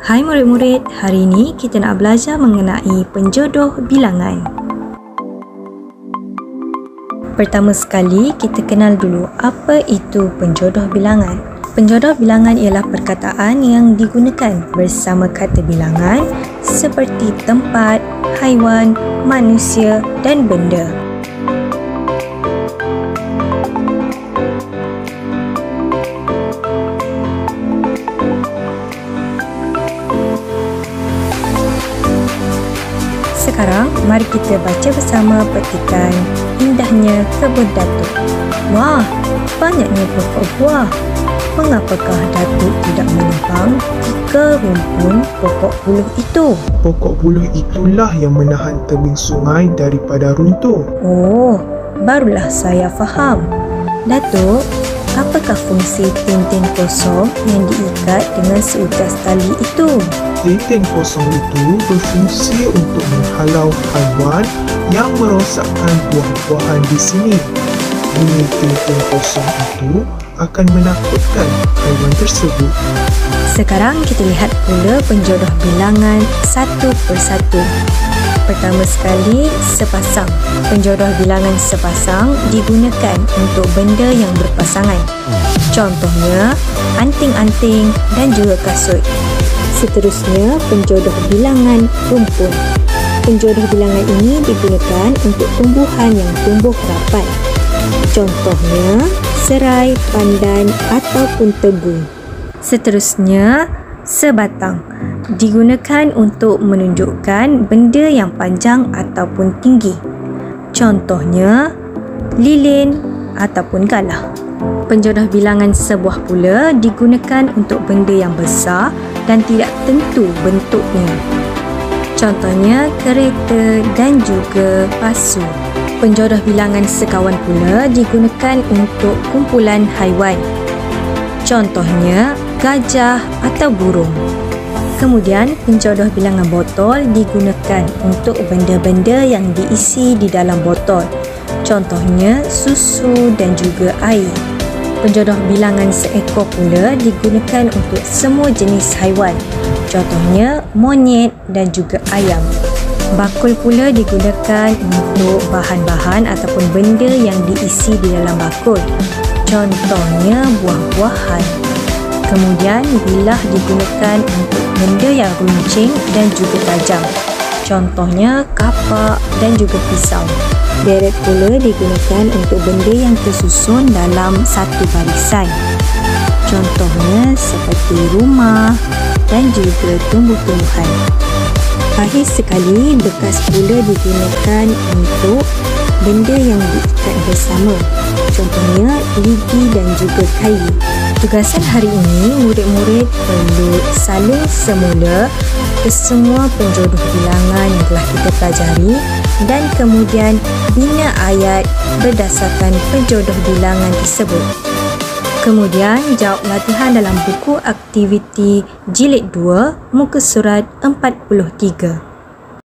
Hai murid-murid, hari ini kita nak belajar mengenai penjodoh bilangan. Pertama sekali, kita kenal dulu apa itu penjodoh bilangan. Penjodoh bilangan ialah perkataan yang digunakan bersama kata bilangan seperti tempat, haiwan, manusia dan benda. Sekarang, mari kita baca bersama petikan Indahnya Kebun Datuk. Wah, banyaknya pokok buah. Mengapakah Datuk tidak menebang 3 rumpun pokok buluh itu? Pokok buluh itulah yang menahan tebing sungai daripada runtuh. Oh, barulah saya faham. Datuk, apakah fungsi tintin kosong yang diikat dengan seutas tali itu? Tintin kosong itu berfungsi untuk menghalau haiwan yang merosakkan buah-buahan di sini. Bunyi tintin kosong itu akan menakutkan haiwan tersebut. Sekarang kita lihat pula penjodoh bilangan satu persatu. Pertama sekali, sepasang. Penjodoh bilangan sepasang digunakan untuk benda yang berpasangan. Contohnya, anting-anting dan juga kasut. Seterusnya, penjodoh bilangan rumpun. Penjodoh bilangan ini digunakan untuk tumbuhan yang tumbuh rapat. Contohnya, serai, pandan ataupun tebu. Seterusnya, sebatang. Digunakan untuk menunjukkan benda yang panjang ataupun tinggi. Contohnya, lilin ataupun galah. Penjodoh bilangan sebuah pula digunakan untuk benda yang besar dan tidak tentu bentuknya. Contohnya, kereta dan juga pasu. Penjodoh bilangan sekawan pula digunakan untuk kumpulan haiwan. Contohnya, gajah atau burung. Kemudian, penjodoh bilangan botol digunakan untuk benda-benda yang diisi di dalam botol. Contohnya, susu dan juga air. Penjodoh bilangan seekor pula digunakan untuk semua jenis haiwan. Contohnya, monyet dan juga ayam. Bakul pula digunakan untuk bahan-bahan ataupun benda yang diisi di dalam bakul. Contohnya, buah-buahan. Kemudian, bilah digunakan untuk benda yang runcing dan juga tajam. Contohnya, kapak dan juga pisau. Deret pula digunakan untuk benda yang tersusun dalam satu barisan. Contohnya seperti rumah dan juga tumbuh-tumbuhan. Akhir sekali, bekas pula digunakan untuk benda yang diikat bersama. Contohnya, lidi dan juga kayu. Tugasan hari ini, murid-murid perlu salin semula ke semua penjodoh bilangan yang telah kita pelajari dan kemudian bina ayat berdasarkan penjodoh bilangan tersebut. Kemudian, jawab latihan dalam buku aktiviti jilid 2, muka surat 43.